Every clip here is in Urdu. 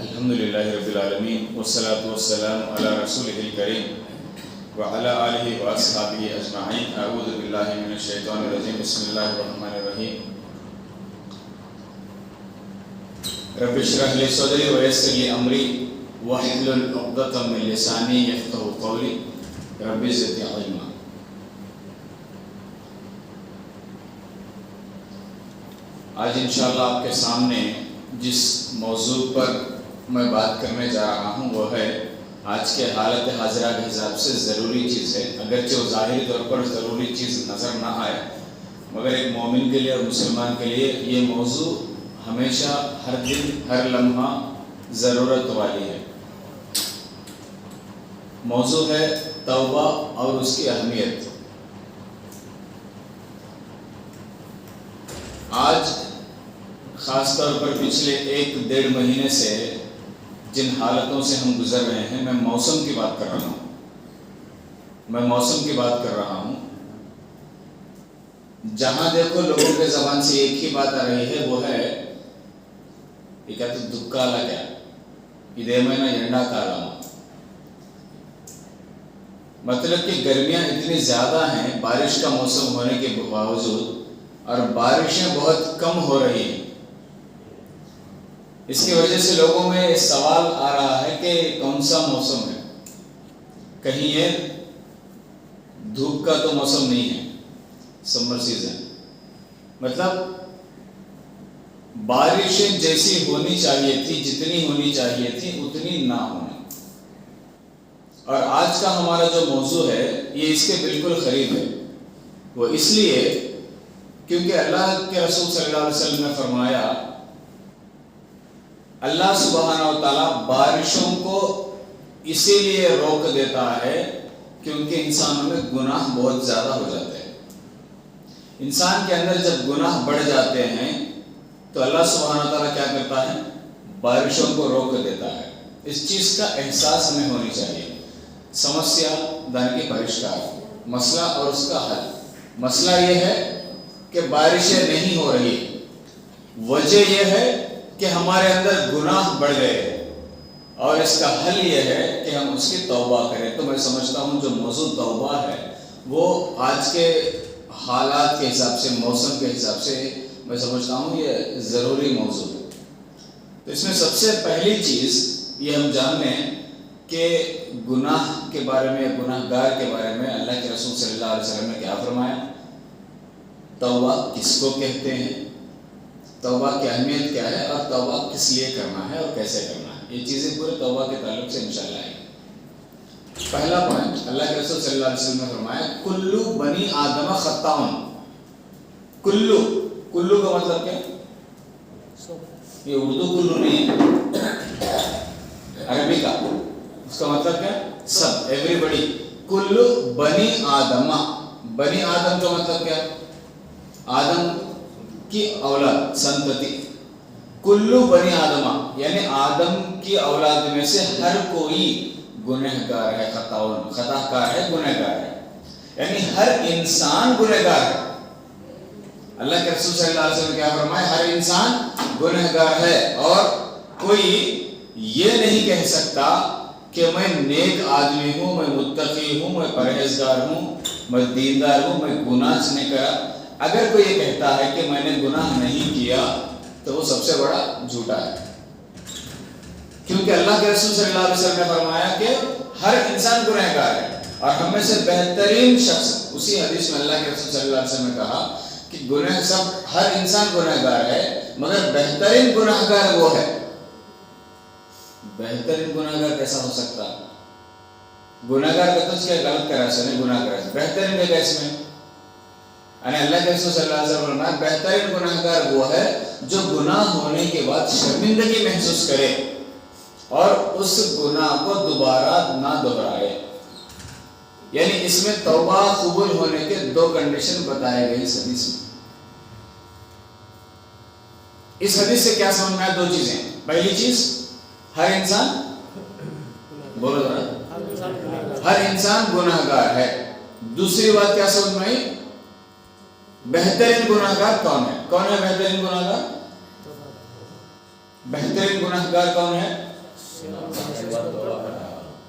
الحمدللہ رب العالمین والصلاة والسلام علی رسولہ الکریم وعلی آلہ واصحابہ اجمعین. اعوذ باللہ من الشیطان الرجیم. بسم اللہ الرحمن الرحیم. رب اشرح لی صدری ویسر لی امری واحلل عقدۃ من لسانی یفقہوا قولی. رب زدنی علما. آج انشاءاللہ آپ کے سامنے جس موضوع پر میں بات کرنے جا رہا ہوں وہ ہے آج کے حالت حاضرہ کے حساب سے ضروری چیز ہے. اگرچہ وہ ظاہری طور پر ضروری چیز نظر نہ آئے مگر ایک مومن کے لیے اور مسلمان کے لیے یہ موضوع ہمیشہ ہر دن ہر لمحہ ضرورت والی ہے. موضوع ہے توبہ اور اس کی اہمیت. آج خاص طور پر پچھلے 1-1.5 مہینے سے جن حالتوں سے ہم گزر رہے ہیں میں موسم کی بات کر رہا ہوں. جہاں دیکھو لوگوں کے زبان سے ایک ہی بات آ رہی ہے وہ ہے یہ کہتے دکالا کیا ادیمینا ینڈا کالما. مطلب کہ گرمیاں اتنی زیادہ ہیں بارش کا موسم ہونے کے باوجود اور بارشیں بہت کم ہو رہی ہیں. اس کی وجہ سے لوگوں میں سوال آ رہا ہے کہ کون سا موسم ہے. کہیں یہ دھوپ کا تو موسم نہیں ہے سمر سیزن. مطلب بارشیں جیسی ہونی چاہیے تھی جتنی ہونی چاہیے تھی اتنی نہ ہونی. اور آج کا ہمارا جو موضوع ہے یہ اس کے بالکل قریب ہے. وہ اس لیے کیونکہ اللہ کے رسول صلی اللہ علیہ وسلم نے فرمایا اللہ سبحانہ و تعالیٰ بارشوں کو اسی لیے روک دیتا ہے کیونکہ انسانوں میں گناہ بہت زیادہ ہو جاتے ہیں. انسان کے اندر جب گناہ بڑھ جاتے ہیں تو اللہ سبحانہ و تعالیٰ کیا کرتا ہے بارشوں کو روک دیتا ہے. اس چیز کا احساس ہمیں ہونی چاہیے. سمسیا دان کی پرشکار مسئلہ اور اس کا حل. مسئلہ یہ ہے کہ بارشیں نہیں ہو رہی. وجہ یہ ہے کہ ہمارے اندر گناہ بڑھ گئے اور اس کا حل یہ ہے کہ ہم اس کی توبہ کریں. تو میں سمجھتا ہوں جو موضوع توبہ ہے وہ آج کے حالات کے حساب سے موسم کے حساب سے میں سمجھتا ہوں یہ ضروری موضوع ہے. تو اس میں سب سے پہلی چیز یہ ہم جان لیں کہ گناہ کے بارے میں گناہ گار کے بارے میں اللہ کے رسول صلی اللہ علیہ وسلم نے کیا فرمایا. توبہ کس کو کہتے ہیں, توبہ کی اہمیت کیا ہے اور توبہ کس لیے کرنا ہے اور کیسے کرنا ہے. یہ چیزیں پورے توبہ کے تعلق سے انشاءاللہ آئیں گی. پہلا پوائنٹ اللہ کے رسول صلی اللہ علیہ وسلم نے فرمایا کلو بنی آدم خطاؤن. کلو کا مطلب کیا؟ یہ اردو کلو نہیں ہے عربی کا. اس کا مطلب کیا؟ سب, ایوری بڑی. کلو بنی آدم. بنی آدم کا مطلب کیا؟ آدم کی اولاد, سنتتی. کلو بنی آدم یعنی آدم کی اولاد میں سے ہر کوئی گنہگار ہے. خطاؤن خطا کار ہے, گنہگار ہے. یعنی ہر انسان گنہگار ہے. اللہ کے رسول صلی اللہ علیہ وسلم نے کیا فرمایا ہر انسان گنہگار ہے اور کوئی یہ نہیں کہہ سکتا کہ میں نیک آدمی ہوں, میں متقی ہوں, میں پرہیزگار ہوں, میں دیندار ہوں, میں گناہ نہیں کرا. اگر کوئی یہ کہتا ہے کہ میں نے گناہ نہیں کیا تو وہ سب سے بڑا جھوٹا ہے. کیونکہ اللہ کے رسول صلی اللہ علیہ وسلم نے فرمایا کہ ہر انسان گنہگار ہے اور ہم میں سے بہترین شخص, اسی حدیث میں اللہ کے رسول صلی اللہ علیہ وسلم نے کہا کہ گناہ سب ہر انسان گنہگار ہے مگر بہترین گنہگار وہ ہے. بہترین گنہگار کیسا ہو سکتا؟ گنہگار کا تو کیا غلط کرا سنے گناہ کرا سنے بہترین جگہ اس میں یعنی اللہ کے رسول صلی اللہ علیہ وسلم نے بہترین گنہگار وہ ہے جو گناہ ہونے کے بعد شرمندگی محسوس کرے اور اس گناہ کو دوبارہ نہ دہرائے. یعنی اس میں توبہ قبول ہونے کے 2 کنڈیشن بتائے گئے اس حدیث میں. اس حدیث سے کیا سمجھ میں آیا؟ 2 چیزیں. پہلی چیز ہر انسان بولو ذرا ہر انسان گنہگار ہے. دوسری بات کیا سمجھ میں آئی؟ بہترین گناہگار کون ہے؟ کون ہے بہترین گناہگار؟ بہترین گناہگار کون ہے؟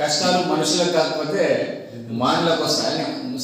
కష్టాలు మనుషులకు కాకపోతే మానవులకు వస్తాయి।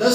10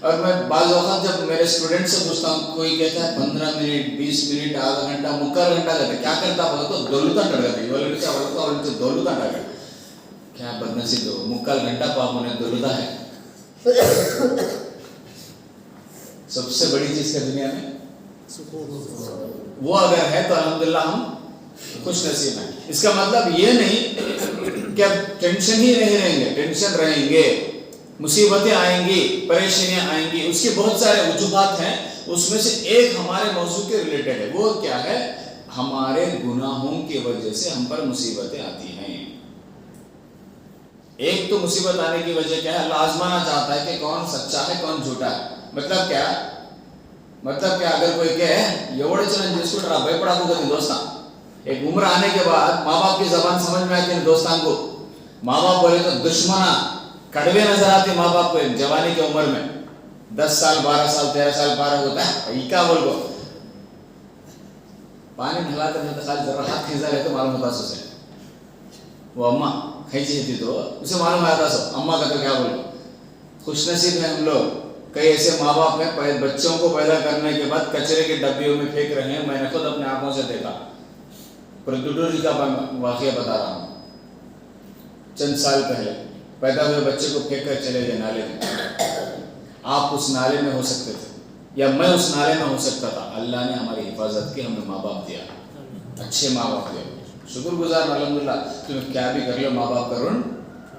اور میں بعض اوقات جب میرے اسٹوڈنٹ سے پوچھتا ہوں، کوئی کہتا ہے 15 منٹ 20 منٹ آدھا گھنٹہ مکال گھنٹہ کرتے کیا کرتا بولو تو دولتا ٹڑگتے کیا بولتا اور دولتا ٹڑگا کیا بدنصیب ہو مکال گھنٹہ پاپ انہیں دولتا ہے. سب سے بڑی چیز کا دنیا میں وہ اگر ہے تو الحمدللہ ہم خوش نصیب ہیں. اس کا مطلب یہ نہیں کہ اب ٹینشن ہی نہیں رہیں گے، ٹینشن رہیں گے، مصیبتیں آئیں گی، پریشانیاں آئیں گی. اس کے بہت سارے وجوہات ہیں، اس میں سے ایک ہمارے موضوع کے ریلیٹڈ ہے. وہ کیا ہے؟ ہمارے گناہوں کی وجہ سے ہم پر مصیبتیں آتی ہیں. ایک تو مصیبت آنے کی وجہ کیا ہے؟ اللہ آزمانا چاہتا ہے کہ کون سچا ہے کون جھوٹا ہے. مطلب کیا؟ اگر کوئی کہے یہ چلن جس کو ڈرا بھائی پڑا کو دوستاں، ایک عمر آنے کے بعد ماں باپ کی زبان سمجھ میں آتی ہے دوستان کو. ماں باپ بولے تو دشمنا کڑوے نظر آتے ماں باپ کو جوانی کی عمر میں. 10 سال 12 سال 13 سال پارا ہوتا ہے کیا بول کو پانی ڈھلا کر خالی ذرا ہاتھ کھینچا رہے تو معلوم ہوتا سو سے وہ اماں کھینچی تھی تو اسے معلوم آتا سو اماں کا تو کیا بولو. خوش نصیب ہیں ہم لوگ. کئی ایسے ماں باپ ہیں بچوں کو پیدا کرنے کے بعد کچرے کے ڈبیوں میں پھینک رہے ہیں. میں نے خود اپنے آنکھوں سے دیکھا. پردوڈور جی کا واقعہ بتا رہا ہوں. چند سال پہلے پیدا ہوئے بچے کو پھینک کر چلے گئے نالے میں. آپ اس نالے میں ہو سکتے تھے یا میں اس نالے میں ہو سکتا تھا. اللہ نے ہماری حفاظت کی، ہمیں ماں باپ دیا، اچھے ماں باپ دیا. شکر گزار الحمدللہ. تمہیں کیا بھی کر لو ماں باپ کا رن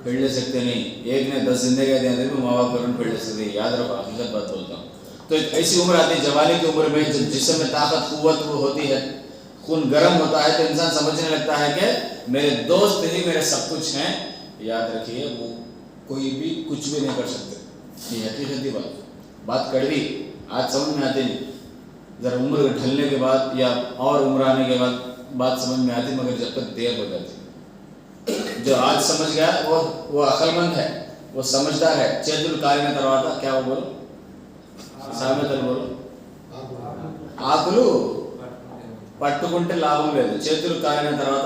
پھیڑ لے سکتے نہیں. ایک نے 10 زندگیاں دیا دے ماں باپ کا رن پھیڑ لے سکتے. یاد رکھو حقیقت بات بولتا ہوں. تو ایک ایسی عمر آتی ہے جوانی کی عمر میں جب جسم میں طاقت قوت وہ ہوتی ہے، خون گرم ہوتا ہے تو انسان سمجھنے لگتا ہے کہ میرے دوست ہی میرے سب کچھ ہیں. یاد رکھیے وہ کوئی بھی کچھ بھی نہیں کر سکتے. یہ حقیقتی بات کڑوی آج سمجھ میں آتی نہیں. ذرا عمر ڈھلنے کے بعد یا اور عمر آنے کے بعد بات سمجھ میں آتی، مگر جب تک دیر ہو جاتی. جو آج سمجھ گیا وہ عقل مند ہے، وہ سمجھدار ہے. چیت الکاری میں کرواتا کیا وہ بولو సామెత బోలు ఆకులు పట్టుకుంటే లాభం లేదు, చేతులు కాలిన తర్వాత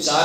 4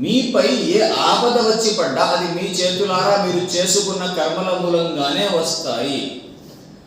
మీపై ఏ ఆపద వచ్చి పడ్డా అది మీ చేతులారా మీరు చేసుకున్న కర్మల మూలంగానే వస్తాయి.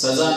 సజా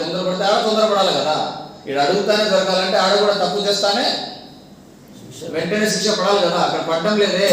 తొందరపడితే ఆడ తొందరపడాలి కదా. ఈడ అడుగుతానే దొరకాలంటే ఆడ కూడా తప్పు చేస్తానే వెంటనే శిక్ష పడాలి కదా. అక్కడ పడడం లేదే.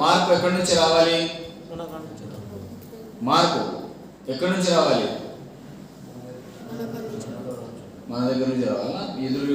మార్పు ఎక్కడి నుంచి రావాలి? మార్పు ఎక్కడి నుంచి రావాలి? మన దగ్గర నుంచి రావాలా? ఎదురు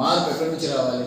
మార్పు ఎక్కడి నుంచి రావాలి?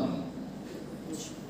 మనం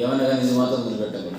ఏమన్నా కానీ ఇది మాత్రం వదిలిపెట్టకూడదు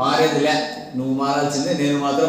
మారేదిలే, నువ్వు మారాల్సిందే, నేను మాత్రం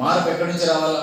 మార్పు ఎక్కడి నుంచి రావాలా?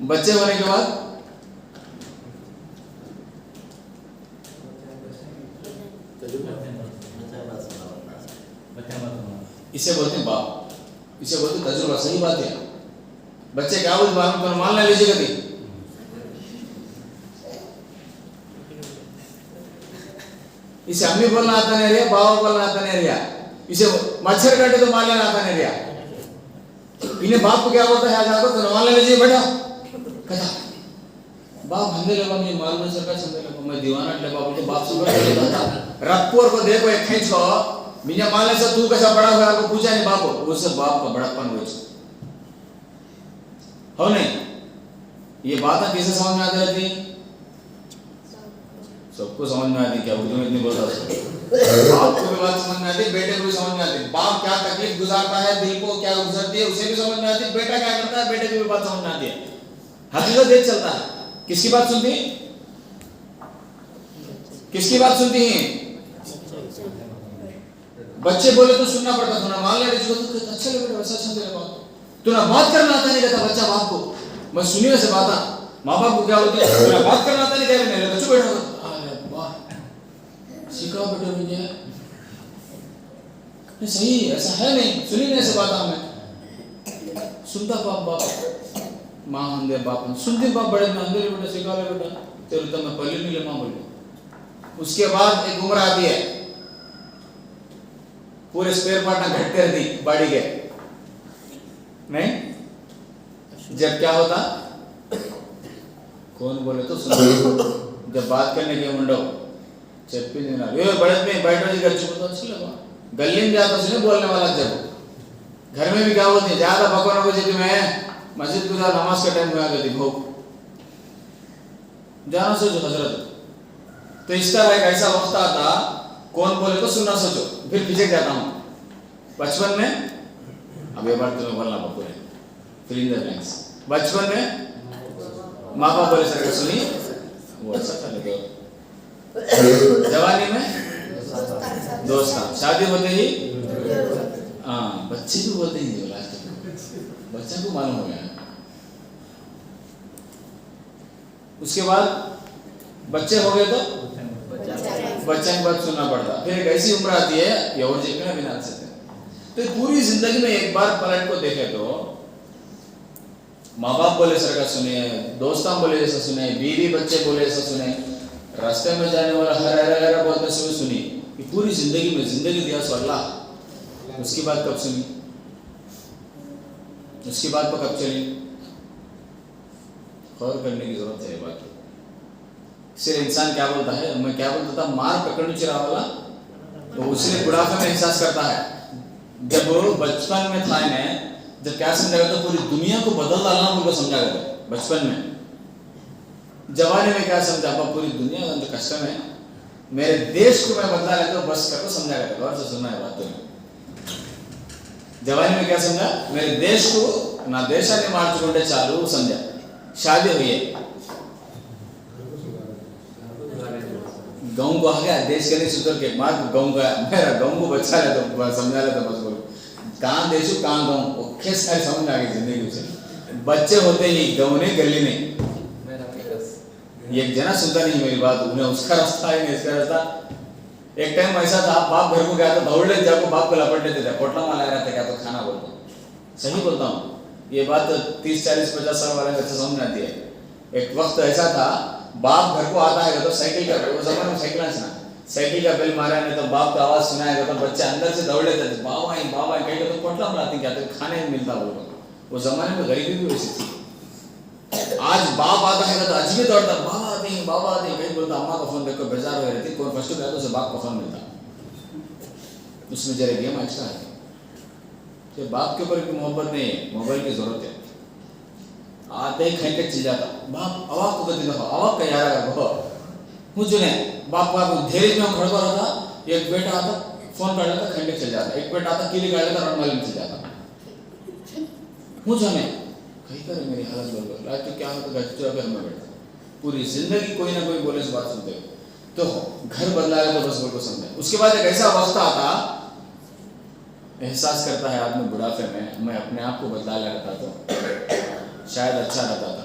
بچے ہونے کے بعد اسے بولتے ہیں باپ، اسے بولتے ہیں تجربہ. صحیح بات ہے. بچے کیا بولتے ہیں مان نہ لیجیے کبھی. اسے امی بولنا آتا نہیں رہا، بابا بولنا آتا نہیں رہا، اسے مچھر کاٹے تو مان لینا آتا نہیں رہا. انہیں باپ کو کیا بولتا ہے آج آپ کو مان لیجیے بیٹا کہتا باپ ہندے لگا مجھے معلوم سر کا سمجھے لگا میں دیوانہ لگا بولتے باپ سے بڑا رپور کو دیکھو ایک کھینچ کو مجھے مان لے سر تو کیسا بڑا ہوا آپ کو پوچھا نہیں باپ کو، اس سے باپ کا بڑا پن ہوئے ہو نہیں. یہ باتیں کیسے سمجھ میں آتی رہتی ہیں؟ سب کو سمجھ میں آتی. کیا اردو میں اتنی بولتا باپ کو بھی بات سمجھ میں آتی، بیٹے کو بھی سمجھ میں آتی. باپ کیا تکلیف گزارتا ہے، دل کو کیا گزرتی ہے اسے بھی سمجھ میں آتی. بیٹا کیا کرتا ہے، بیٹے کو بھی بات سمجھ میں آتی ہے. حقیقت دیکھ چلتا ہے. کس کی بات سنتی ہیں؟ کس کی بات سنتی ہیں؟ بچے بولے تو سننا پڑتا. تو نہ مان لے رہے تو اچھا لگے ویسا اچھا لگے بات. تو نہ بات کرنا آتا نہیں کہتا بچہ باپ کو. میں سنی ویسے بات ماں باپ کو کیا ہوتی ہے تو نہ بات کرنا آتا نہیں کہہ رہے میرے بچوں بیٹھا سیکھا بیٹے مجھے نہیں صحیح ایسا ہے نہیں. سنی نہیں ایسے بات ہمیں سنتا باپ ماں ہندے باپ سنتے باپ بڑے میں ہندے بیٹا سکھا لے بیٹا چلو تب میں پہلے نہیں لے ماں بولے. اس کے بعد ایک عمر آتی ہے پورے اسپیئر پارٹ نہ گھٹتے رہتی باڑی کے نہیں. جب کیا ہوتا کون بولے تو سنو. جب بات کرنے کے منڈو چپی دینا بڑے میں بیٹھو جی گھر چکو تو اچھا لگا. گلی میں جاتا سنے بولنے والا. جب گھر میں بھی کیا ہوتی ہے زیادہ بکوانا کو جب میں مسجد گزار نماز کا ٹائم ہوا کرتی بھوک جانا سوچو حضرت. تو اس طرح ایک ایسا وقت آتا کون بولے تو سننا سوچو پھر پیچھے جاتا ہوں. بچپن میں اب یہ بات تمہیں بولنا بکو ہے فل ان دا بلینکس. بچپن میں ماں باپ بولے سر سنی وہ اچھا تھا لگے. جوانی میں دوست. شادی ہوتے ہی ہاں بچے بھی بولتے ہیں بچہ کو معلوم ہو گیا. اس کے بعد بچے ہو گئے تو بچہ کی بات سننا پڑتا. پھر ایک ایسی عمر آتی ہے یہ اور جیکنا بھی نہ سکتے. تو پوری زندگی میں ایک بار پلٹ کو دیکھے تو ماں باپ بولے سر کا سنے، دوستان بولے جیسا سنے، بیوی بچے بولے جیسا سنے، راستے میں جانے والا ہر بولتے سوئے سنی. یہ پوری زندگی میں زندگی دیا سو اللہ. اس کی بات کب سنی، اس کی بات پر کب چلی؟ غور کرنے کی ضرورت ہے. بات صرف انسان کیا بولتا ہے میں کیا بولتا تھا مار پکڑنے چرا والا تو اس لیے بڑھاپے میں احساس کرتا ہے. جب بچپن میں تھا انہیں جب کیا سمجھا گیا تو پوری دنیا کو بدل ڈالنا ان کو سمجھا گیا تھا بچپن میں. جوانی میں کیا سمجھا پوری دنیا کا جو کسٹم ہے میرے دیش کو میں بدلا لیتا ہوں بس کر کو سمجھا گیا تھا. غور سے سننا ہے بات. تو جوانی میں کیا سمجھا میرے دیش کو نہ دیشا نے مارچکونڈے چالو سمجھا. شادی ہوئی ہے گاؤں کو آ گیا دیش کے نہیں سدھر کے مار گاؤں کا میرا گاؤں کو بچا لے تو سمجھا لیتا بس بولو کہاں دیشو کہاں گاؤں کھیس ساری سمجھ آ گئی زندگی سے. بچے ہوتے ہی گاؤں نہیں گلی نہیں. یہ ایک جنا سنتا نہیں میری بات انہیں اس کا راستہ ہے نہیں اس کا راستہ. ایک ٹائم ایسا تھا باپ گھر کو گیا تو دوڑ لیتے جا کو باپ کو لپٹ لیتے تھے پوٹلا مالا رہتا کیا تو کھانا بولتا. صحیح بولتا ہوں یہ بات 30 40 50 سال والے بچے سمجھ آتی ہے. ایک وقت ایسا تھا باپ گھر کو آتا ہے تو سائیکل کا وہ زمانے میں سائیکل سنا سائیکل کا بیل مارا نہیں تو باپ کا آواز سنایا گا تو بچے اندر سے دوڑ لیتے تھے بابا کہیں گے تو پوٹلا ملاتے کیا تو کھانے نہیں ملتا بولو. وہ زمانے میں غریبی بھی ویسی تھی. آج باپ آتا ہے تو آج بھی دوڑتا بابا آتے ہیں کہیں بولتا اماں کا فون دیکھ کر بیزار ہو رہتی کوئی فسٹ گیا تو اسے باپ کا فون ملتا. اس میں ذرا گیم ایکسٹرا ہے کہ باپ کے اوپر کی محبت نہیں ہے موبائل کی ضرورت ہے. آتے ہی کھینچ کے چل جاتا باپ آواز کو کہتے دفعہ آواز کا یارا بہت مجھے نہیں باپ دھیرے میں ہم کھڑا رہتا. ایک بیٹا آتا فون کر لیتا کھینچ کے چل جاتا. ایک بیٹا آتا کیلی کر لیتا رن والے میں چل جاتا. مجھے نہیں کہیں کرے میری حالت بول آج تو کیا ہوتا گھر میں بیٹھتا پوری زندگی کوئی نہ کوئی بولے سے بات سنتے تو گھر بدلا ہے تو بس بول کو سمجھے. اس کے بعد ایک ایسا وقت آتا احساس کرتا ہے آدمی بڑھاپے میں اپنے آپ کو بدلا لیتا تو شاید اچھا رہتا تھا.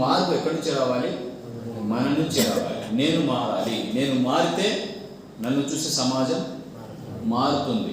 మార్పు ఎక్కడి నుంచి రావాలి? మన నుంచి రావాలి. నేను మారాలి, నేను మారితే నన్ను చూసి సమాజం మారుతుంది.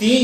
3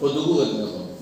పొదుగు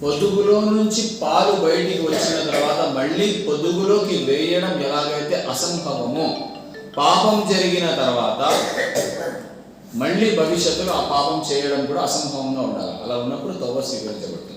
పొదుగులో నుంచి పాలు బయటికి వచ్చిన తర్వాత మళ్ళీ పొదుగులోకి వేయడం ఎలాగైతే అసంభవమో, పాపం జరిగిన తర్వాత మళ్ళీ భవిష్యత్తులో ఆ పాపం చేయడం కూడా అసంభవంగా ఉండాలి. అలా ఉన్నప్పుడు తౌబా స్వీకరించబడుతుంది.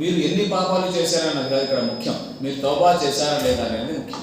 మీరు ఎన్ని పాపాలు చేశారన్నది కాదు ఇక్కడ ముఖ్యం, మీరు తౌబా చేశారా లేదా అనేది ముఖ్యం.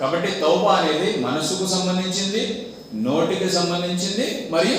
కాబట్టి తౌబా అనేది మనసుకు సంబంధించింది, నోటికి సంబంధించింది మరియు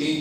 3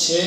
6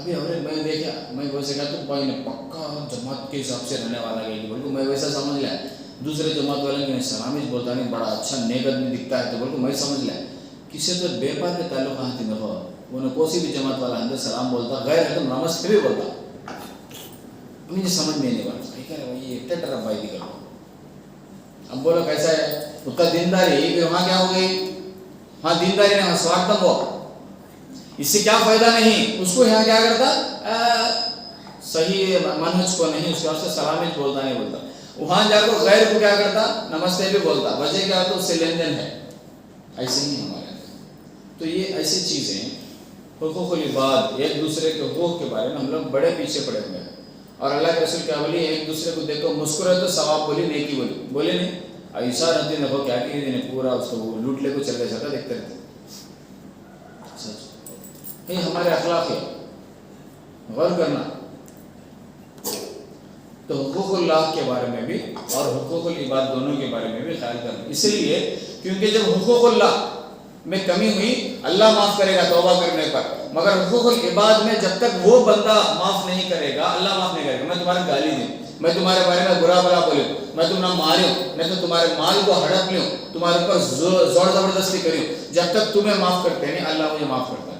ابھی ہمیں میں دیکھا میں ویسے کہا تم بھائی نے پکا جماعت کے حساب سے رہنے والا ہے بول کو میں ویسا سمجھ لیا. دوسرے جماعت والے کے سلامی بولتا نہیں بڑا اچھا نیک آدمی دکھتا ہے تو بول کو میں سمجھ لیا کسی تو بے پار کے تعلق کہاں تھی دیکھو وہ کوئی بھی جماعت والا اندر سلام بولتا غیر ہے تو نماز بھی بولتا مجھے سمجھ میں نہیں بڑا کہہ رہے بھائی اتنا ڈر بھائی دکھا. اب بولو کیسا ہے اس کا دینداری پھر وہاں کیا ہو گئی ہاں دینداری نہیں سوارتم ہو اس سے کیا فائدہ نہیں اس کو یہاں کیا کرتا صحیح منہج کو نہیں اس کے واسطے سلام بولتا نہیں بولتا وہاں جا کر غیر کو کیا کرتا نمستے بھی بولتا وجہ کیا ہوتا اس سے لین دین ہے. ایسے ہی ہمارے تو یہ ایسی چیزیں حقوق العباد ایک دوسرے کے حقوق کے بارے میں ہم لوگ بڑے پیچھے پڑے ہوئے ہیں. اور اللہ کے رسول کیا بولی ایک دوسرے کو دیکھو مسکرے تو ثواب بولی نیکی بولی بولے نہیں ایسا رہتے دیکھو کیا کہ پورا اس کو لوٹ لے کو چل گیا دیکھتے رہتے. یہ ہمارے اخلاق ہے غور کرنا. تو حقوق اللہ کے بارے میں بھی اور حقوق العباد دونوں کے بارے میں بھی خیال کرنا اس لیے کیونکہ جب حقوق اللہ میں کمی ہوئی اللہ معاف کرے گا توبہ کرنے پر مگر حقوق العباد میں جب تک وہ بندہ معاف نہیں کرے گا اللہ معاف نہیں کرے گا. میں تمہاری گالی دوں میں تمہارے بارے میں برا بلا بولوں میں تمہیں ماروں میں تو تمہارے مال کو ہڑپ لوں تمہارے اوپر زور زبردستی کروں جب تک تمہیں معاف کرتے نہیں اللہ مجھے معاف کرتا ہے.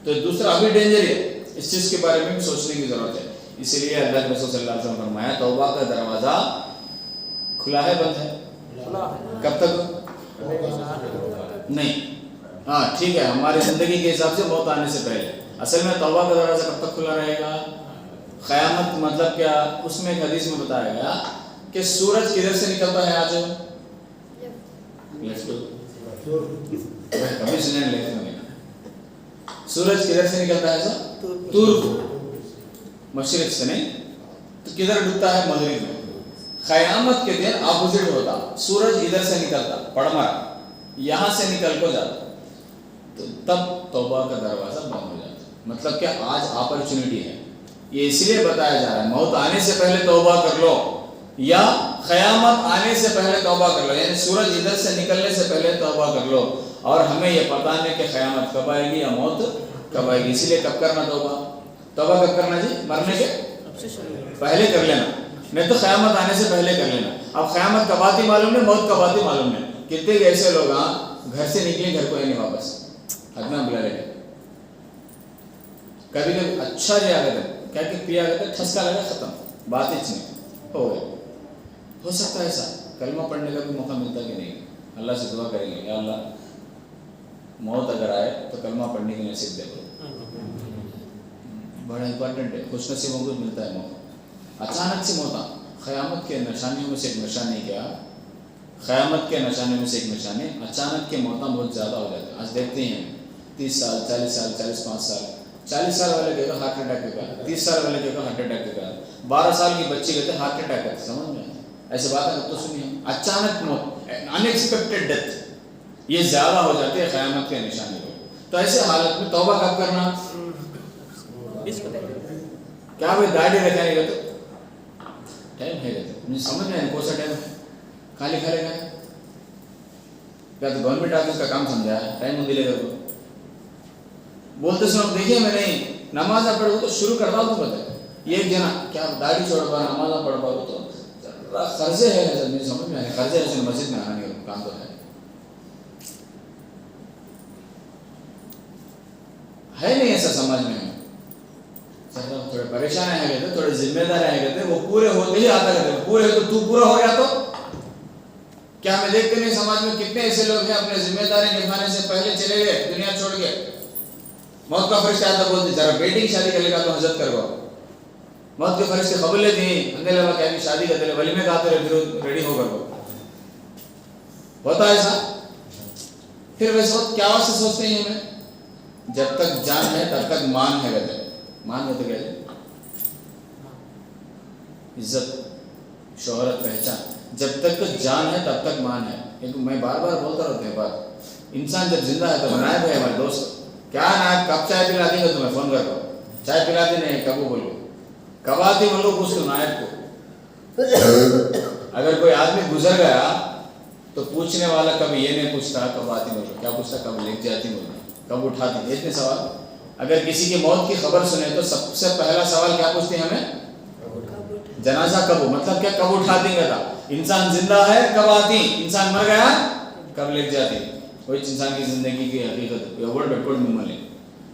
تو دوسرا ابھی ڈینجر ہے اس چیز کے بارے میں بھی سوچنے کی ضرورت ہے. اسی لیے اللہ کے رسول صلی اللہ علیہ وسلم نے فرمایا توبہ کا دروازہ کھلا ہے بند ہے کب تک نہیں ہاں ٹھیک ہے ہماری زندگی کے حساب سے موت آنے سے پہلے. اصل میں توبہ کا دروازہ کب تک کھلا رہے گا قیامت مطلب کیا اس میں ایک حدیث میں بتایا گیا کہ سورج کدھر سے نکلتا ہے آج کبھی سنے لیفٹ میں سورج کدھر سے نکلتا ہے سر تور مشرق سے نہیں تو کدھر ڈوبتا ہے مغرب میں. قیامت کے دن اپوزٹ ہوتا سورج ادھر سے نکلتا پڑمرا یہاں سے نکل کو جاتا تو تب توبہ کا دروازہ بند ہو جاتا. مطلب کہ آج اپرچونٹی ہے یہ اس لیے بتایا جا رہا ہے موت آنے سے پہلے توبہ کر لو یا قیامت آنے سے پہلے توبہ کر لو یعنی سورج ادھر سے نکلنے سے پہلے توبہ کر لو. اور ہمیں یہ پتہ نہیں کہ قیامت کب آئے گی یا موت کب آئے گی اسی لیے کب کرنا توبہ کب کرنا جی مرنے کے پہلے کر لینا نہیں تو قیامت آنے سے پہلے کر لینا. اب قیامت کب آتی معلوم نہیں موت کب آتی معلوم نہیں. کتنے ایسے لوگ گھر سے نکلے گھر کو نہیں واپس حتما بلا لے گئے کبھی کبھی اچھا جی آ گئے تھے کیا کہ پیا گئے تھے ٹھسکا لگا ختم بات ہی نہیں ہو گئے. ہو سکتا ہے ایسا کلمہ پڑھنے کا بھی موقع ملتا کہ نہیں اللہ سے دعا کریں گے یا اللہ موت اگر آئے تو کلمہ پڑھنے کی نصیب دے دو بڑا امپورٹنٹ ہے خوش نصیبوں کو ملتا ہے موقع. اچانک سے موت قیامت کے نشانیوں میں سے ایک نشانی کیا قیامت کے نشانیوں میں سے ایک نشانی اچانک کے موتیں بہت زیادہ ہو جاتی ہیں. آج دیکھتے ہیں 30 سال 40 سال 45 سال 40 سال والے کہتے ہارٹ اٹیک کا 30 سال والے کہتے ہارٹ اٹیک کا 12 سال کی بچی کہتے ہارٹ اٹیک کا. سمجھ میں ایسے بات ہے تو سنیے اچانک موت ان ایکسپیکٹڈ ڈیتھ یہ زیادہ ہو جاتی ہے قیامت کے نشانی کو. تو ایسے حالت میں توبہ کب کرنا کیا بھائی داڑھی رکھنے گئے تو ٹائم ہے گئے مجھے سمجھ میں کون سا ٹائم ہے خالی کھا لے گا کیا تو گورنمنٹ آفس کا کام سمجھا ہے ٹائم نہیں دے گا تو بولتے سنو دیکھیے میں نہیں نماز نہ پڑھو تو شروع کروا دوں بتا یہ جنا کیا داڑھی چھوڑ پا نماز نہ پڑھ پاؤ تو قرضے ہے مجھے سمجھ میں آئے قرضے ہے مسجد میں آنے کا کام تو ہے نہیں ایسا سمجھ میں تھوڑے پریشان رہ گئے تھے تھوڑے ذمہ دار رہ گئے تھے وہ پورے ہوتے ہی آتا کرتے پورے تو تو پورا ہو گیا تو کیا ہمیں دیکھتے نہیں سماج میں کتنے ایسے لوگ ہیں اپنے ذمہ داری نبھانے سے پہلے چلے گئے دنیا چھوڑ گئے. موت کا فرشتہ آتا بولتے ذرا بیٹی کی شادی کرنے کا تو حضرت کرواؤ موت کے فرشتے قبول لیتے ہیں اندھے لگا کہ شادی کرتے ہیں ولیمے کا آتے رہے ریڈی ہو کر ہوتا ہے ایسا. پھر ویسے وقت کیا سے سوچتے ہیں ہمیں جب تک جان ہے تب تک مان ہے کہتے مان ہے تو کہتے عزت شہرت پہچان جب تک جان ہے تب تک مان ہے. میں بار بار بولتا رہتا ہوں بات انسان جب زندہ ہے تو نائب ہے ہمارے دوست کیا نائب کب چائے پلا دیں گے تمہیں فون کر دو چائے پلا دیں نہیں کب بولو کب آتی بولو پوچھ لو نائب کو. اگر کوئی آدمی گزر گیا تو پوچھنے والا کبھی یہ نہیں پوچھتا کب آتی بولو کیا پوچھتا کب لے جاتی بولو کب اٹھاتی اتنے سوال اگر کسی کی موت کی خبر سنے تو سب سے پہلا سوال کیا پوچھتے ہیں ہمیں؟ جنازہ کب ہو، مطلب کیا کب اٹھا دیں گے تھا؟ انسان زندہ ہے کب آتی، انسان مر گیا کب لے جاتی. وہی انسان کی زندگی کی حقیقت ఎవరు పెట్టుకోడు మిమ్మల్ని.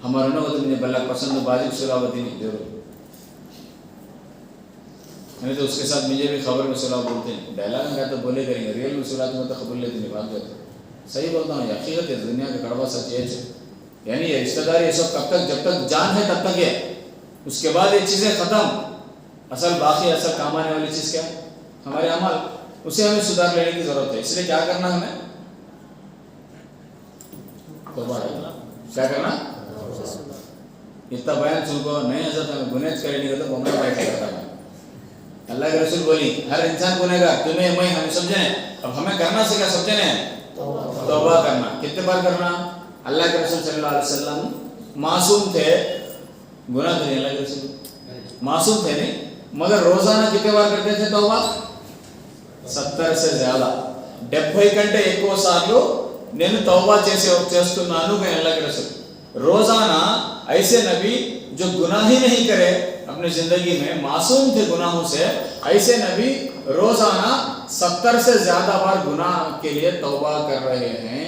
ہمارا نہ ہوتا مجھے بلّا پسند باجب سلاوتی نہیں ضرور نہیں تو اس کے ساتھ مجھے بھی خبر میں سلاو بولتے ہیں. ڈائلاگ میں کہا تو بولے کریں گے، ریئل میں سلاتے میں تو خبر لیتے نہیں بات جاتے. صحیح بولتا ہوں، یہ حقیقت ہے، دنیا کا کڑوا سچ یہ ہے. یعنی یہ رشتہ دار یہ سب کب تک، جب تک جان ہے تب تک ہے، اس کے بعد یہ چیزیں ختم. اصل باقی اصل کام آنے والی چیز کیا ہے؟ ہمارے عمل. اسے ہمیں سدھار لینے کی ضرورت ہے. اس لیے کیا کرنا ہمیں؟ کیا کرنا؟ اتنا بیان سن کو نہیں حضرت ہمیں گناہ کرے نہیں تو بمنا بیٹھ کرتا ہے. اللہ کے رسول بولی ہر انسان گناہ گار، تمہیں میں ہمیں سمجھیں. اب ہمیں کرنا سے کیا سمجھیں؟ توبہ کرنا. کتنے بار کرنا؟ اللہ کے رسول صلی اللہ علیہ وسلم معصوم تھے، گناہ تو نہیں، اللہ کے رسول معصوم تھے نہیں، مگر روزانہ کتنے بار کرتے تھے توبہ؟ 70 سے زیادہ. 70 గంటే ఎక్కువ సార్లు నేను తౌబా చేస్తున్నాను کہ اللہ کے رسول. روزانہ ایسے نبی جو گناہ ہی نہیں کرے اپنی زندگی میں، معصوم تھے گناہوں سے، ایسے نبی روزانہ 70 سے زیادہ بار گناہ کے لیے توبہ کر رہے ہیں.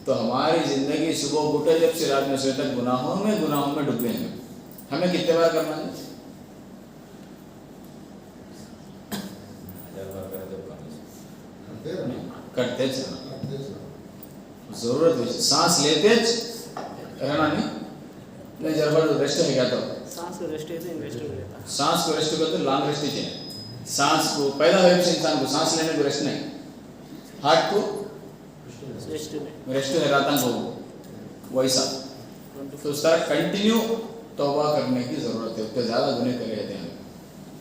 تو ہماری زندگی صبح اٹھے جب سے رات میں سوئے تک گناہوں میں ڈوبے ہیں. ہمیں کتنے بار کرنا ہے؟ کرتے ضرورت ہے. سانس لیتے رہنا نہیں ضرور ریسٹ ہے کیا تو سانس کو ریسٹ کرتے لانگ ریسٹ چاہیے. سانس کو پیدا ہوئے سے انسان کو سانس لینے کو ریسٹ نہیں، ہارٹ کو ریسٹ ہے راتاں کو ویسا. تو اس طرح کنٹینیو توبہ کرنے کی ضرورت ہے. اتنے زیادہ گناہ کر رہتے ہیں،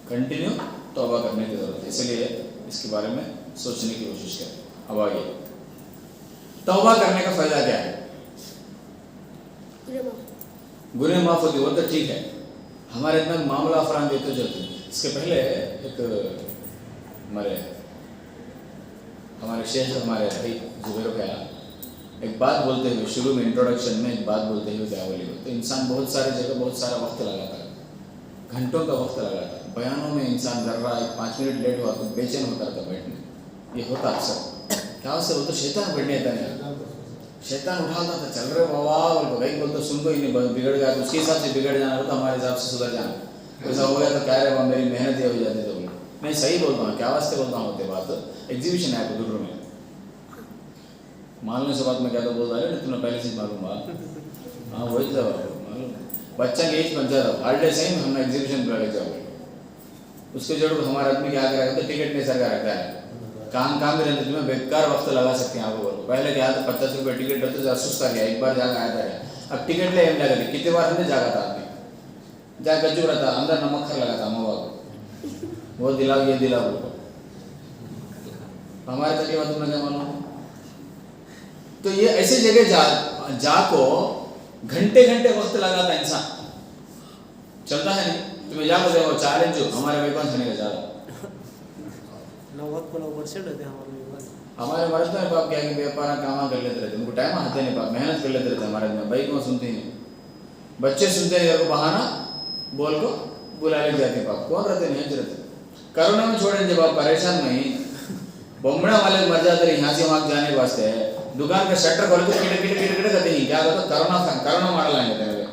کنٹینیو توبہ کرنے کی ضرورت ہے. اس لیے اس کے بارے میں سوچنے کی کوشش کریں. اب آگے توبہ کرنے کا فائدہ کیا ہے؟ گناہ معاف ہوتی، وہ تو ٹھیک ہے. ہمارے اتنا معاملہ افراد دیتے جاتے ہیں. اس کے پہلے ایک ہمارے شیخ ہمارے زبیر کا ایک بات بولتے ہوئے شروع میں انٹروڈکشن میں ایک بات بولتے ہوئے کیا بولی تو انسان بہت سارے جگہ بہت سارا وقت لگاتا ہے، گھنٹوں کا وقت لگاتا ہے بیانوں میں. انسان ذرا رہا ہے 5 منٹ لیٹ ہوا تو بے چین ہوتا تھا بیٹھنے. یہ ہوتا اکثر کیا سے وہ تو شیطان بڑھنے تھا نہیں، شیطان اٹھاتا تھا چل رہے بابا بول بھائی بولتا سن کو ہی نہیں بگڑ گیا تو اس کے حساب سے بگڑ جانا ہوتا، ہمارے حساب سے سدھر جانا. ایسا ہو گیا تو کیا رہے میری محنت یہ ہو جاتی تو بولے نہیں صحیح بولتا ہوں. کیا واسطے بولتا ہوں ہوتے بات ایگزیبیشن ہے بدر میں معلوم سے بات میں کیا تو بول رہا ہے تمہیں پہلے سے معلوم بات. ہاں وہی تھا معلوم بچہ کے ایج بن جاتا ہارڈے سے ہی ہم نے ایگزیبیشن پہ لے جاؤ. اس کے جوڑ ہمارا آدمی کیا کرا تو ٹکٹ نہیں سر کا رکھتا ہے. کام بھی رہتے تمہیں بیکار وقت لگا سکتے ہیں. آپ کو پہلے کیا تھا 50 روپئے ٹکٹ رہتے تھے سستا گیا ایک بار جا کے آیا تھا. اب ٹکٹ لے ہم جا کر کتنے بار ہم نے جاگا تھا آدمی جا گجو رہتا اندر نمک کھر لگا تھا موا کو وہ دلاؤ یہ دلاؤ کو ہمارے تقریباً تم نے کیا معلوم. تو یہ ایسی جگہ جا کو گھنٹے وقت لگاتا انسان چلتا ہے نہیں. تمہیں جا کو دیکھو چیلنج ہمارے بھائی کون سنے کا زیادہ ہمارے مرد میں باپ کیا کہ بیپارا کام کر لیتے رہتے ان کو ٹائم آتے نہیں باپ محنت کر لیتے رہتے. ہمارے میں بھائی کون سنتے ہیں، بچے سنتے ہیں، کو بہانا بول کو بلا لے جاتے باپ کون رہتے نہیں رہتے. کرونا میں چھوڑیں جب آپ پریشان نہیں بمڑا والے مر جاتے رہے یہاں سے وہاں جانے کے واسطے دکان کا شٹر کھول کے کٹ کرتے ہیں. کیا ہوتا کرونا ماڈل آئیں گے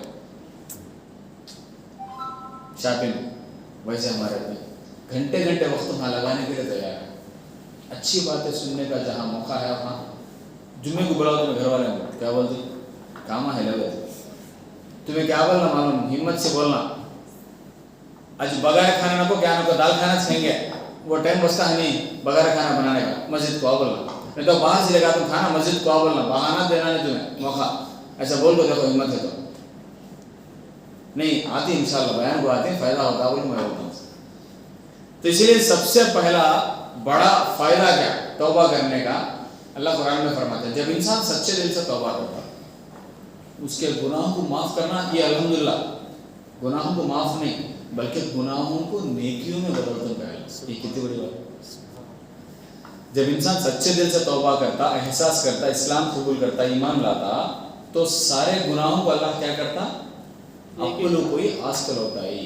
شاپنگ. ویسے ہمارے گھنٹے وقت وہاں لگانے کے لیے تیار ہے. اچھی باتیں سننے کا جہاں موقع ہے وہاں جمعے کو بلاؤ تمہیں گھر والے کیا بولتے کام ہے لگے تمہیں کیا بولنا معلوم ہمت سے بولنا. آج بغیر کھانا نہ کو کیا نہ کو دال کھانا سکھائیں گے وہ ٹائم بچتا ہے نہیں بغیر کھانا بنانے کا. مسجد کو بولنا نہیں تو باہر سے لگا تم کھانا مسجد کو بولنا بہانا دینا نہیں تمہیں موقع ایسا بول کو دیکھو ہمت ہے تو نہیں آتی انشاءاللہ بیان کو آتے ہیں فائدہ ہوتا ہے میں بولتا ہوں. تو اسی لیے سب سے پہلا بڑا فائدہ کیا توبہ کرنے کا اللہ قرآن میں فرماتا ہے جب انسان سچے دل سے توبہ کرتا اس کے گناہوں کو معاف کرنا. یہ الحمدللہ گناہوں کو معاف نہیں بلکہ گناہوں کو نیکیوں میں بدلتا ہے. یہ کتنی بڑی بات. جب انسان سچے دل سے توبہ کرتا احساس کرتا اسلام قبول کرتا ایمان لاتا تو سارے گناہوں کو اللہ کیا کرتا అప్పులు పోయి ఆస్తులు అవుతాయి.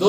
2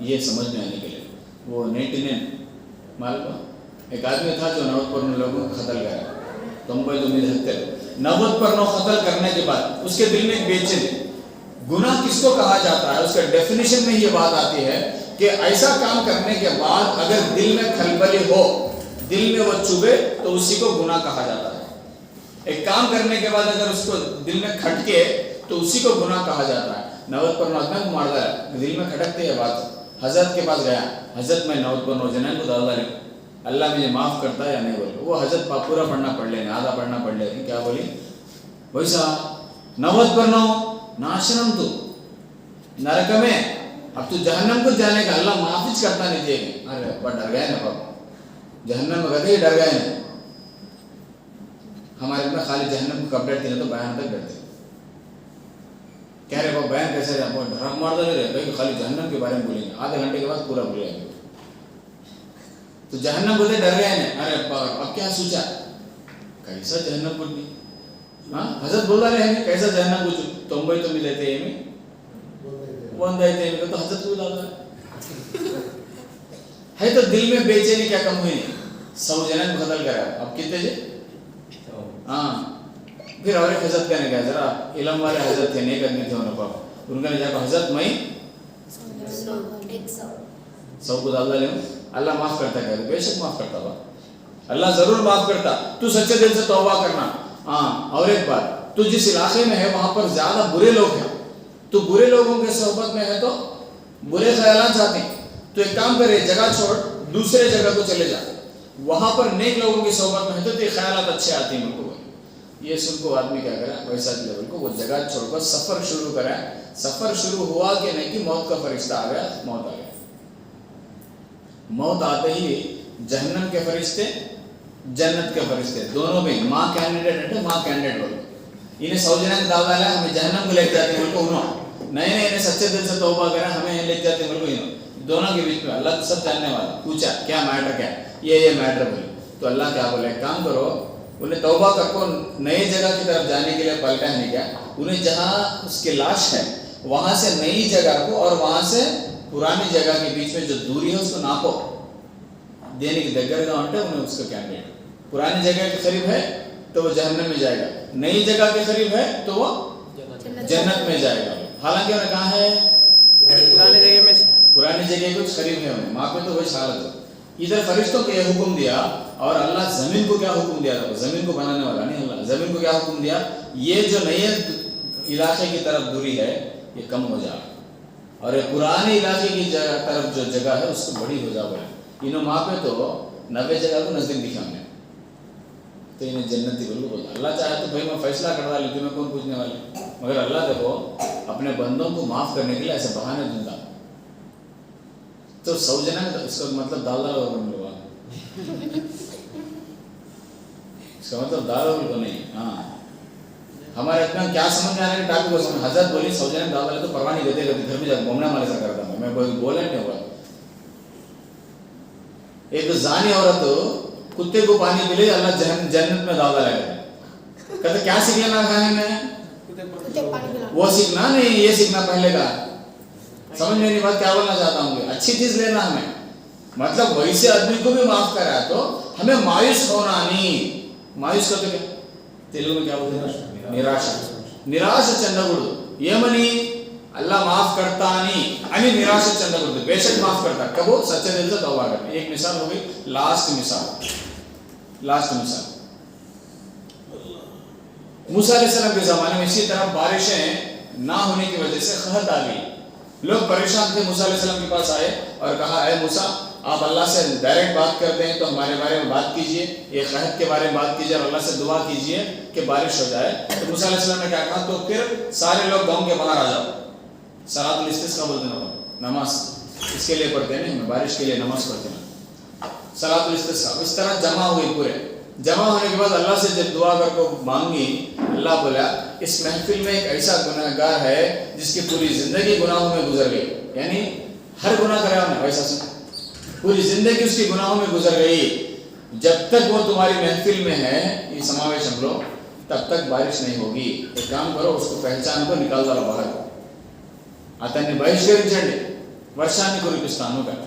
یہ سمجھ میں آنے کے لیے. وہ 99 معلوم ایک آدمی تھا جو 90 لوگوں کو قتل کرا. 90 قتل کرنے کے بعد اس کے دل میں ایک بے چینی. گناہ کس کو کہا جاتا ہے؟ اس کا ڈیفینیشن میں یہ بات آتی ہے کہ ایسا کام کرنے کے بعد اگر دل میں کھلبلی ہو, دل میں وہ چبھے, تو اسی کو گناہ کہا جاتا ہے. ایک کام کرنے کے بعد اگر اس کو دل میں کھٹکے تو اسی کو گناہ کہا جاتا ہے. 90 آدمی کو مار دیا, دل میں کھٹکتے یہ بات. حضرت کے پاس گیا, حضرت میں 90 نوجوان کو دادا لے, اللہ مجھے معاف کرتا ہے یا نہیں بول. وہ حضرت پورا پڑھنا پڑھ لینے, آدھا پڑھنا پڑھ لینے. کیا بولی ویسا 90 ناشنم تو نرک میں, اب تو جہنم کو جانے کا, اللہ معافی کرتا نہیں دے گی. ارے ابا ڈر گئے نا پاپا, جہنم میں گئے ڈر گئے نا. ہمارے میں خالی جہنم کو کب ڈرتے ہیں تو بیان تک ڈرتے. کہہ رہے وہ بیان کیسے رہے, ڈھرک مار دے رہے کہ خالی جہنم کے بارے میں بولیں گے, آدھے گھنٹے کے بعد پورا بھول جائیں گے. تو جہنم بولتے ڈر گئے نا. ارے اب کیا سوچا, کیسا جہنم بولنی. ہاں حضرت بول رہے ہیں کیسا جہنم پوچھو, 90 تو دیتے ہیں میں 1 دیتے ہیں تو حضرت کو ڈالتا ہے. تو دل میں بے چینی کیا کم ہوئی نہیں. 100 جنوں کو قتل کرا, اب کتنے جی. ہاں پھر اور ایک حضرت کہنے گیا, ذرا علم والے حضرت تھے, نہیں کرنے تھے انہوں کو. ان کا نے جا کہا حضرت میں 100 کو ڈال لے, اللہ معاف کرتا ہے. بے شک معاف کرتا با, اللہ ضرور معاف کرتا. تو سچے دل سے توبہ کرنا. ہاں اور ایک بات, تو جس علاقے میں ہے وہاں پر زیادہ برے لوگ ہیں, تو برے لوگوں کے صحبت میں ہے تو برے خیالات آتے ہیں. تو ایک کام کرے, جگہ چھوڑ دوسرے جگہ کو چلے جا, وہاں پر نیک لوگوں کی صحبت میں ہے تو خیالات اچھے آتے ہیں. بالکل یہ سن کو آدمی کیا کرے, ویسا لیول کو وہ جگہ چھوڑ کر سفر شروع کرے. سفر شروع ہوا کہ نہیں کہ موت کا فرشتہ آ گیا, موت آ گیا. موت آتے ہی جہنم کے فرشتے جنت کے فرشتے دونوں میں ماں کینڈیڈیٹ ہے, ماں کینڈیڈیٹ بولو. انہیں 100 جنوں دعویٰ ہے ہمیں جہنم کو لے جاتے ہیں بول کو انہوں نہیں انہیں سچے دل سے توبہ کریں ہمیں لے جاتے ہیں بول کو انہوں. دونوں کے بیچ میں اللہ تو سب جاننے والا. پوچھا کیا میٹر کیا, یہ میٹر بولے. تو اللہ کیا بولے, ایک کام کرو, انہیں توبہ کر کو نئی جگہ کی طرف جانے کے لیے پلٹا ہے نہیں کیا, انہیں جہاں اس کی لاش ہے وہاں سے نئی جگہ کو اور وہاں سے پرانی جگہ کے بیچ میں جو دوری ہے اس کو ناپو. دینے کی دگر کا انٹے انہیں اس کا کینڈیڈیٹ. پرانی جگہ کے قریب ہے تو وہ جہنم میں جائے گا, نئی جگہ کے قریب ہے تو وہ جنت میں جائے گا. حالانکہ انہیں کہا ہے پرانی جگہ کچھ قریب ہے انہیں, وہاں پہ تو وہی حالت ہے. ادھر فرشتوں کو یہ حکم دیا, اور اللہ زمین کو کیا حکم دیا تھا, زمین کو بنانے والا نہیں اللہ, زمین کو کیا حکم دیا, یہ جو نئے علاقے کی طرف دوری ہے یہ کم ہو جائے, اور یہ پرانے علاقے کی طرف جو جگہ ہے اس کو بڑی ہو جا بولے. انہوں وہاں پہ تو 90 جگہ کو نزدیک دکھا میں تو انہیں جنتی بولو بولتا. اللہ چاہے تو بھائی میں فیصلہ کروا لی, تمہیں کون پوچھنے والے, مگر اللہ دیکھو اپنے بندوں کو معاف کرنے کے لیے ایسے بہانے ڈھونڈتا. تو 100 جنوں اس کا مطلب دال دال اور بن لوگا, اس کا مطلب دال اور کو نہیں. ہاں ہمارے اتنا کیا سمجھ میں آنے کے ٹاپک کو سمجھ. حضرت بولی 100 جنوں دال دال تو پرواہ نہیں دیتے, گھر میں جا گھومنا مالے سا کرتا ہوں میں, بولے نہیں ہوگا. ایک زانی عورت کتے کو پانی پلے, اللہ جنت میں دعویٰ لگا. کہتے کیا سیکھ لینا کھانے میں, وہ سیکھنا نہیں, یہ سیکھنا پہلے کا. سمجھ میں نہیں بات کیا بولنا چاہتا ہوں. اچھی چیز لینا ہمیں, مطلب ویسے آدمی کو بھی معاف کرا تو ہمیں مایوس ہونا نہیں. مایوس کرتے کیا تیلگو میں کیا بولتے ہیں, نراشا. نراشا چندگڑ یہ منی اللہ معاف کرتا نہیں, انی نراشا چندگڑ بے شک معاف کرتا. کب ہو, سچے دل سے توبہ کرتے. ایک مثال ہو گئی, لاسٹ مثال. موسیٰ علیہ السلام کے زمانے میں اسی طرح بارشیں نہ ہونے کی وجہ سے قحط آ گئی. لوگ پریشان تھے, موسیٰ علیہ السلام کے پاس آئے اور کہا اے موسیٰ آپ اللہ سے ڈائریکٹ بات کرتے ہیں تو ہمارے بارے میں بات کیجئے, یہ قحط کے بارے میں بات کیجئے اور اللہ سے دعا کیجئے کہ بارش ہو جائے. تو موسیٰ علیہ السلام نے کیا کہا, تو پھر سارے لوگ گاؤں کے باہر آ جاؤ. صلاۃ الاستسقاء بولتے ہیں, نماز اس کے لیے پڑھتے ہیں, نہیں بارش کے لیے نماز پڑھتے ہیں, صلاۃ الاستسقاء. اس طرح جمع ہوئی, پورے جمع ہونے کے بعد اللہ سے جب دعا کر کو مانگی, اللہ بولا اس محفل میں ایک ایسا گناہ گار ہے جس کی پوری زندگی گناہوں میں گزر گئی. یعنی ہر گناہ کرا ہم نے, ویسا سن پوری زندگی اس کی گناہوں میں گزر گئی. جب تک وہ تمہاری محفل میں ہے, یہ سماویش ہم لوگ, تب تک بارش نہیں ہوگی. ایک کام کرو, اس کو پہچان کو نکال دو باہر. آتا نہیں بارش کریں چڑھے వర్షాన్ని కురిపిస్తాను కదా.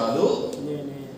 కాదు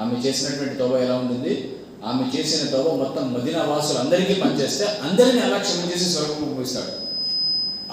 ఆమె చేసినటువంటి తౌబా ఎలా ఉంటుంది, ఆమె చేసిన తౌబా మొత్తం మదీనా వాసులు అందరికీ పనిచేస్తే అందరినీ అల్లాహ్ క్షమించేసి స్వర్గం పంపిస్తాడు.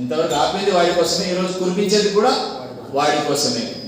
ఇంతవరకు ఆపింది వాడి కోసమే, ఈరోజు కురిపించేది కూడా వాడి కోసమే.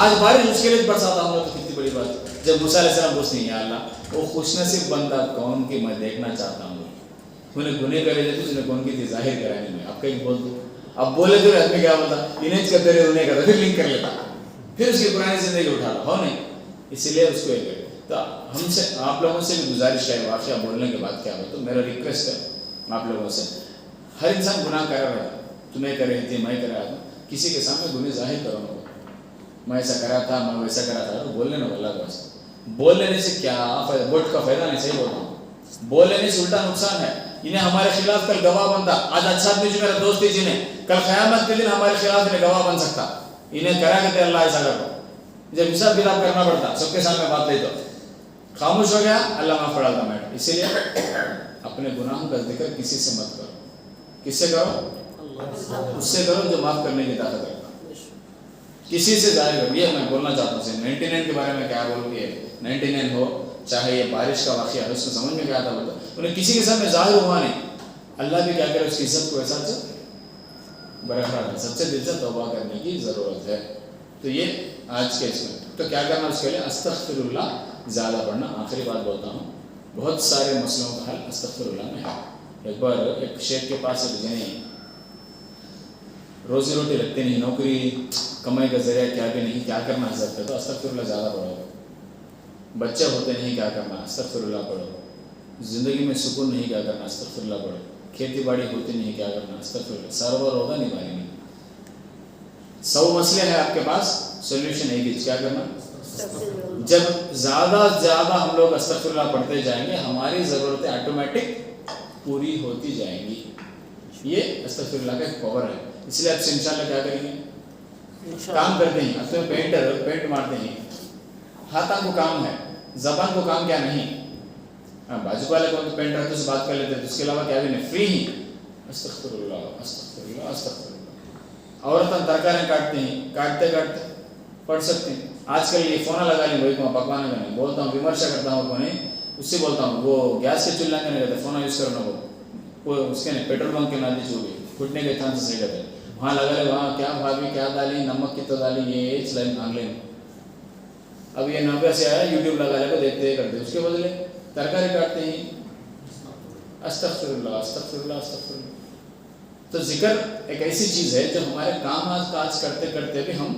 آج بارش اس کے لیے برساتا ہوں تو کتنی بڑی بات. جب موسیٰ علیہ السلام پوچھتے ہیں یا اللہ وہ خوش نصیب بندہ کون کی میں دیکھنا چاہتا ہوں. انہیں گناہ کرے دیتے انہیں کون کی تھی ظاہر کرانے میں. آپ کہیں بول دو اب بولے تو آدمی کیا بولتا انہیں کرتے رہے انہیں کرتا پھر لنک کر لیتا پھر اس کی پرانی زندگی اٹھاتا ہو نہیں. اسی لیے اس کو یہ کرے. تو ہم سے آپ لوگوں سے بھی گزارش ہے واقعہ بولنے کے بعد کیا ہو تو میرا ریکویسٹ ہے آپ لوگوں سے ہر انسان گناہ کر رہا ہے. تمہیں کر رہی تھی میں کر رہا تھا کسی کے سامنے گناہ ظاہر کرو نا میں ایسا کرا تھا میں ویسا کرا تھا تو بول لینا اللہ کے واسطے. بول لینے سے کیا ووٹ کا فائدہ نہیں. صحیح بولتا ہوں بول لینے سے الٹا نقصان ہے. انہیں ہمارے خلاف کل گواہ بنتا. آج اچھا آدمی جو میرا دوست ہے جنہیں کل قیامت کے دن ہمارے خلاف انہیں گواہ بن سکتا. انہیں کرا کہ اللہ ایسا کرتا جب حساب کتاب کرنا پڑتا سب کے سامنے بات لے تو خاموش ہو گیا اللہ معاف پڑا تھا میں. اسی لیے اپنے گناہوں کا ذکر کسی سے مت کرو. کس سے کرو؟ اس سے کرو جو معاف کرنے کی طاقت رکھتا. کسی سے ظاہر کرو. یہ میں بولنا چاہتا ہوں 99 کے بارے میں کیا بولوں کہ 99 ہو چاہے یہ بارش کا واقعہ ہے اس کو سمجھ میں کیا آتا بولتا انہیں کسی کے سامنے ظاہر ہوا نہیں. اللہ بھی کیا کرے اس کی عزت کو ایسا برقرار ہے. سچے دل سے توبہ کرنے کی ضرورت ہے. تو یہ آج کے اس میں تو کیا کرنا اس کے لیے استغفر اللہ زیادہ پڑھنا. آخری بات بولتا ہوں بہت سارے مسئلوں کا حل استغفر اللہ میں ہے. ایک بار ایک شیخ کے پاس ایک جنے روزی روٹی رکھتے نہیں نوکری کمائی کا ذریعہ کیا بھی نہیں کیا کرنا حضرت کا تو استغفر اللہ زیادہ پڑھو. بچے ہوتے نہیں کیا کرنا استغفر اللہ پڑھو. زندگی میں سکون نہیں کیا کرنا استغفر اللہ پڑھو. کھیتی باڑی ہوتی نہیں کیا کرنا استغفر اللہ. سرور ہوگا نہیں بھائی نہیں 100 مسئلے ہیں آپ کے پاس سولوشن ایک ہی کیا کرنا. جب زیادہ ہم لوگ استغفر اللہ پڑھتے جائیں گے ہماری ضرورتیں آٹومیٹک پوری ہوتی جائیں گی. یہ استغفر اللہ کا ایک پاور ہے. اس لیے آپ سے انشاءاللہ کیا کریں گے کام کرتے ہیں. اب تو پینٹ مارتے ہیں ہاتھوں کو کام ہے زبان کو کام کیا نہیں. بازو والے کو تو پینٹ رہتے سے بات کر لیتے اس کے علاوہ کیا بھی نہیں فری ہی استغفر اللہ استغفر اللہ استغفر اللہ. عورتیں ترکاریں کاٹتے ہیں کاٹتے پڑھ سکتے ہیں. آج کل یہ فونا لگا لیں وہی کو پکوانے کا نہیں بولتا ہوں ومرشہ کرتا ہوں کو نہیں اس سے بولتا ہوں وہ گیس کے چولہا کے نہیں کہتے فونا یوز کرنا وہ اس کے نہیں پیٹرول پمپ کے نالی چوبی پھٹنے کے چانسز نہیں کہتے. وہاں لگا لے وہاں کیا بھابھی کیا ڈالی نمک کتنا ڈالی یہ چلائی مانگ لیں. اب یہ 90 سے آیا یوٹیوب لگا لے کو دیکھتے کرتے اس کے بدلے ترکاری کاٹتے ہیں استغفر اللہ استغفر اللہ استغفر اللہ. تو ذکر ایک ایسی چیز ہے جو ہمارے کام کاج کرتے کرتے بھی ہم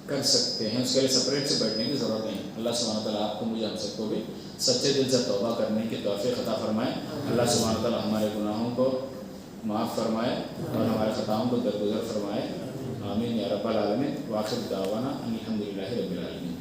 کر سکتے ہیں. اس کے لیے سپریٹ سے بیٹھنے کی ضرورت نہیں. اللہ سبحانہ تعالیٰ آپ کو مجھے ہم سب کو بھی سچے دل سے توبہ کرنے کی توفیق عطا فرمائے. اللہ سبحانہ تعالیٰ ہمارے گناہوں کو معاف فرمائے اور ہمارے خطاؤں کو درگزر فرمائے. آمین یا رب العالمین. وآخر دعوانا الحمدللہ رب العالمین.